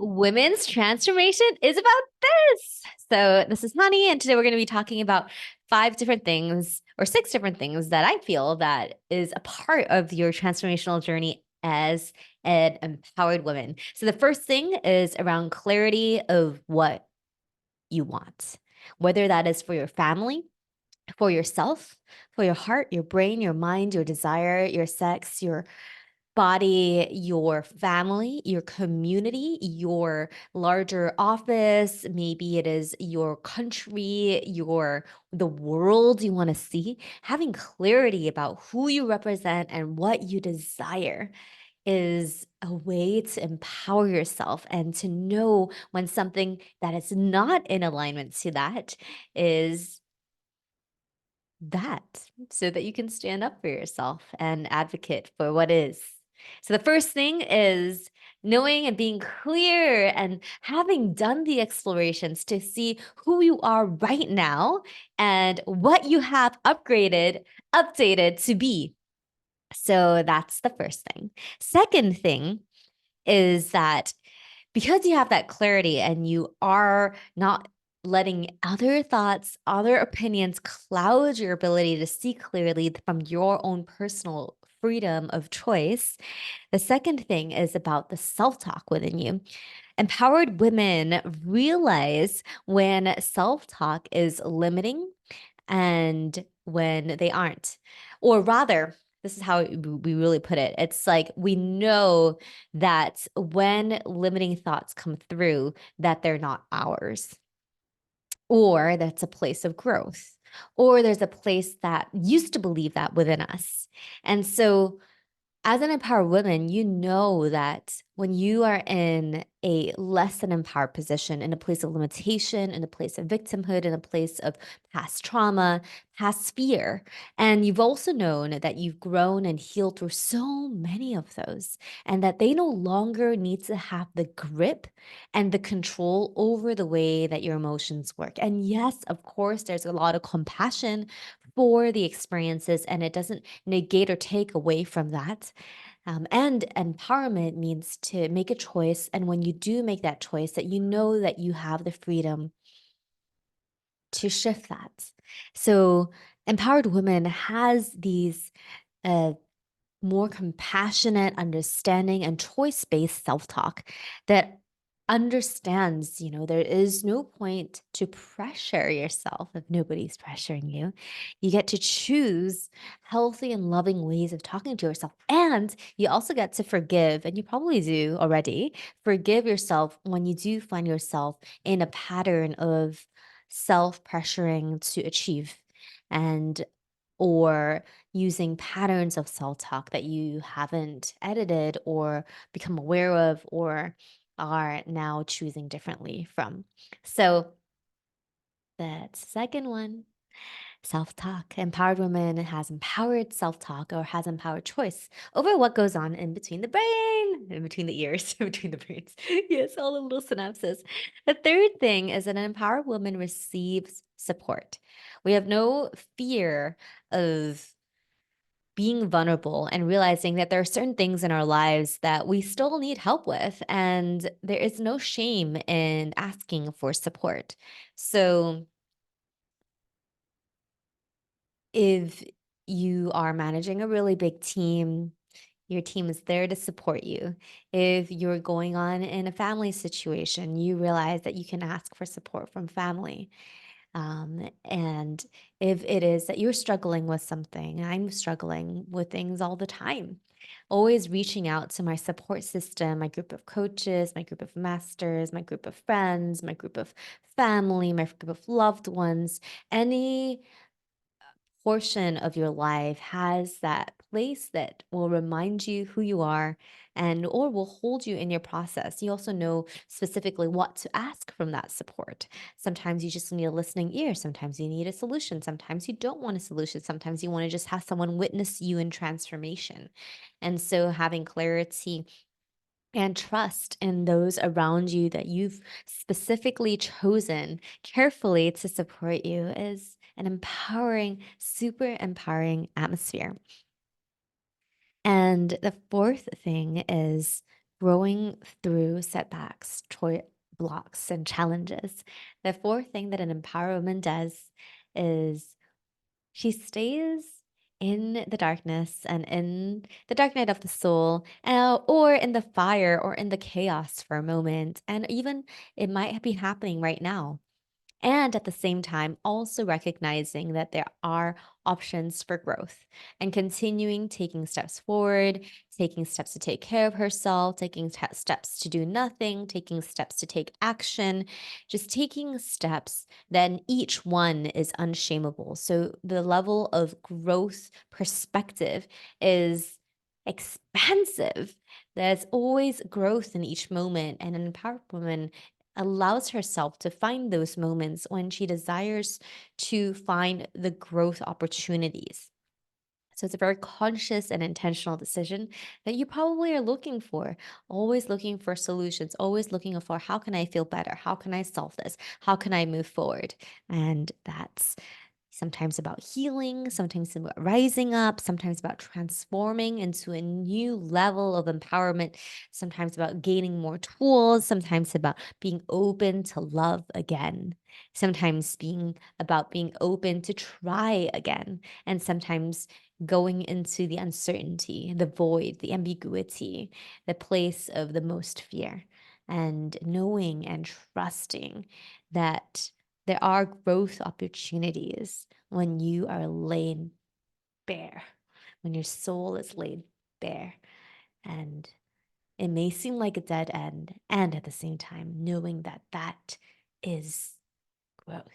Women's transformation is about this. So, this is Hani, and today we're going to be talking about 5 different things or 6 different things that I feel that is a part of your transformational journey as an empowered woman. So, the first thing is around clarity of what you want, whether that is for your family, for yourself, for your heart, your brain, your mind, your desire, your sex, your body, your family, your community, your larger office, maybe it is your country, the world you want to see. Having clarity about who you represent and what you desire is a way to empower yourself and to know when something that is not in alignment to that is that, so that you can stand up for yourself and advocate for what is. So the first thing is knowing and being clear and having done the explorations to see who you are right now and what you have updated to be. So that's the first thing. Second thing is that because you have that clarity and you are not letting other thoughts, other opinions cloud your ability to see clearly from your own personal freedom of choice. The second thing is about the self talk within you. Empowered women realize when self talk is limiting and when they aren't. Or rather, this is how we really put it. It's like we know that when limiting thoughts come through, that they're not ours, or that's a place of growth, or there's a place that used to believe that within us. And so as an empowered woman, you know that when you are in a less than empowered position, in a place of limitation, in a place of victimhood, in a place of past trauma, past fear, and you've also known that you've grown and healed through so many of those, and that they no longer need to have the grip and the control over the way that your emotions work. And yes, of course, there's a lot of compassion for the experiences, and it doesn't negate or take away from that. And empowerment means to make a choice. And when you do make that choice, that you know that you have the freedom to shift that. So, empowered women has these uh, more compassionate understanding and choice-based self-talk that understands, there is no point to pressure yourself if nobody's pressuring you. You get to choose healthy and loving ways of talking to yourself. And you also get to forgive, and you probably do already, forgive yourself when you do find yourself in a pattern of self-pressuring to achieve and or using patterns of self-talk that you haven't edited or become aware of or are now choosing differently from. So that second one, self-talk. Empowered woman has empowered self-talk or has empowered choice over what goes on in between the brain, in between the ears, in between the brains. Yes, all the little synapses. The third thing is that an empowered woman receives support. We have no fear of being vulnerable and realizing that there are certain things in our lives that we still need help with, and there is no shame in asking for support. So, if you are managing a really big team, your team is there to support you. If you're going on in a family situation, you realize that you can ask for support from family. And if it is that you're struggling with something, I'm struggling with things all the time. Always reaching out to my support system, my group of coaches, my group of masters, my group of friends, my group of family, my group of loved ones, any portion of your life has that place that will remind you who you are and or will hold you in your process. You also know specifically what to ask from that support. Sometimes you just need a listening ear, sometimes you need a solution, sometimes you don't want a solution, sometimes you want to just have someone witness you in transformation. And so having clarity and trust in those around you that you've specifically chosen carefully to support you is an empowering, super empowering atmosphere. And the fourth thing is growing through setbacks, blocks, and challenges. The fourth thing that an empowerment does is she stays in the darkness and in the dark night of the soul, or in the fire or in the chaos for a moment. And even it might be happening right now. And at the same time, also recognizing that there are options for growth and continuing taking steps forward, taking steps to take care of herself, taking steps to do nothing, taking steps to take action, just taking steps. Then each one is unshameable. So the level of growth perspective is expansive. There's always growth in each moment. And an empowered woman allows herself to find those moments when she desires to find the growth opportunities. So it's a very conscious and intentional decision that you probably are looking for, always looking for solutions, always looking for how can I feel better? How can I solve this? How can I move forward? And that's sometimes about healing, sometimes about rising up, sometimes about transforming into a new level of empowerment, sometimes about gaining more tools, sometimes about being open to love again, sometimes being about being open to try again, and sometimes going into the uncertainty, the void, the ambiguity, the place of the most fear, and knowing and trusting that there are growth opportunities when you are laid bare, when your soul is laid bare. And it may seem like a dead end, and at the same time, knowing that that is growth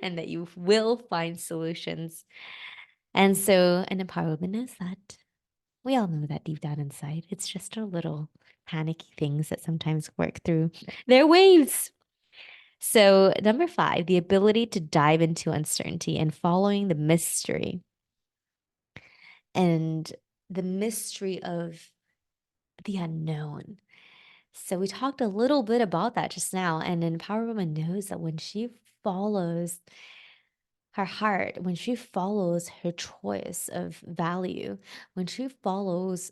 and that you will find solutions. And so, an empowerment is that we all know that deep down inside, it's just our little panicky things that sometimes work through their waves. So, number five, the ability to dive into uncertainty and following the mystery and the mystery of the unknown. So, we talked a little bit about that just now. And an empowered woman knows that when she follows her heart, when she follows her choice of value, when she follows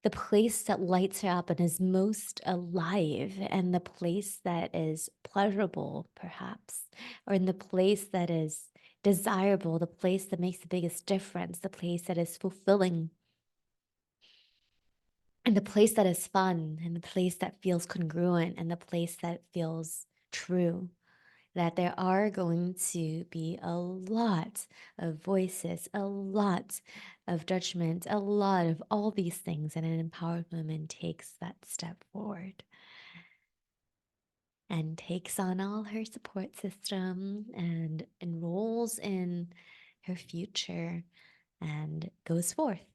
the place that lights her up and is most alive, and the place that is pleasurable, perhaps, or in the place that is desirable, the place that makes the biggest difference, the place that is fulfilling, and the place that is fun, and the place that feels congruent, and the place that feels true. That there are going to be a lot of voices, a lot of judgment, a lot of all these things, and an empowered woman takes that step forward and takes on all her support system and enrolls in her future and goes forth.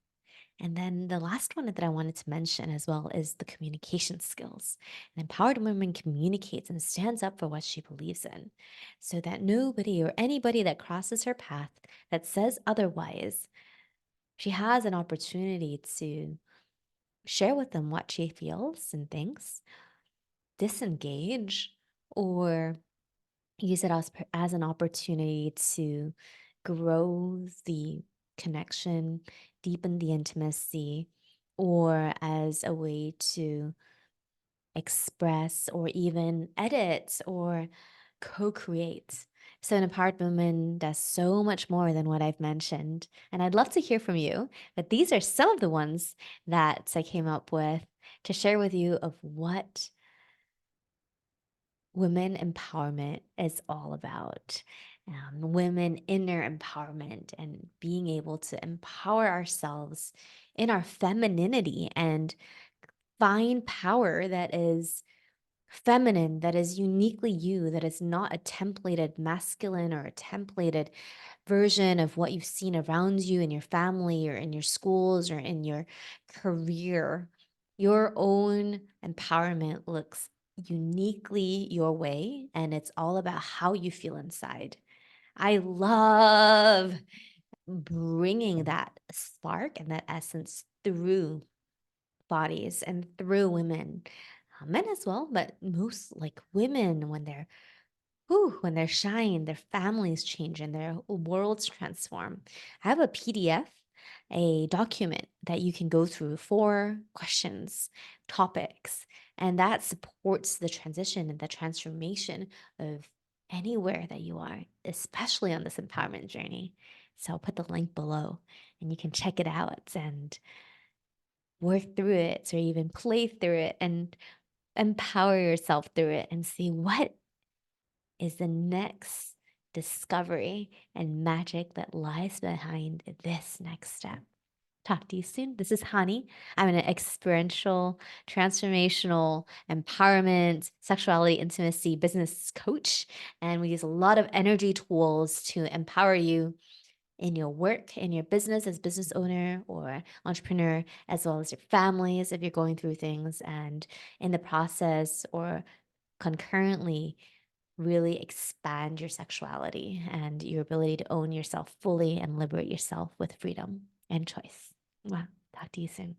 And then the last one that I wanted to mention as well is the communication skills. An empowered woman communicates and stands up for what she believes in so that nobody or anybody that crosses her path that says otherwise, she has an opportunity to share with them what she feels and thinks, disengage, or use it as an opportunity to grow the connection, deepen the intimacy, or as a way to express or even edit or co create. So, an empowered woman does so much more than what I've mentioned. And I'd love to hear from you. But these are some of the ones that I came up with to share with you of what women empowerment is all about. Women inner empowerment and being able to empower ourselves in our femininity and find power that is feminine, that is uniquely you, that is not a templated masculine or a templated version of what you've seen around you in your family or in your schools or in your career. Your own empowerment looks uniquely your way, and it's all about how you feel inside. I love bringing that spark and that essence through bodies and through women, men as well, but most like women when they're when they're shine, their families change and their worlds transform. I have a PDF a document that you can go through, 4 questions, topics, and that supports the transition and the transformation of anywhere that you are, especially on this empowerment journey. So I'll put the link below and you can check it out and work through it or even play through it and empower yourself through it and see what is the next discovery and magic that lies behind this next step. Talk to you soon. This is Hani. I'm an experiential, transformational, empowerment, sexuality, intimacy, business coach. And we use a lot of energy tools to empower you in your work, in your business as business owner or entrepreneur, as well as your families if you're going through things, and in the process or concurrently really expand your sexuality and your ability to own yourself fully and liberate yourself with freedom and choice. Wow. Talk to you soon.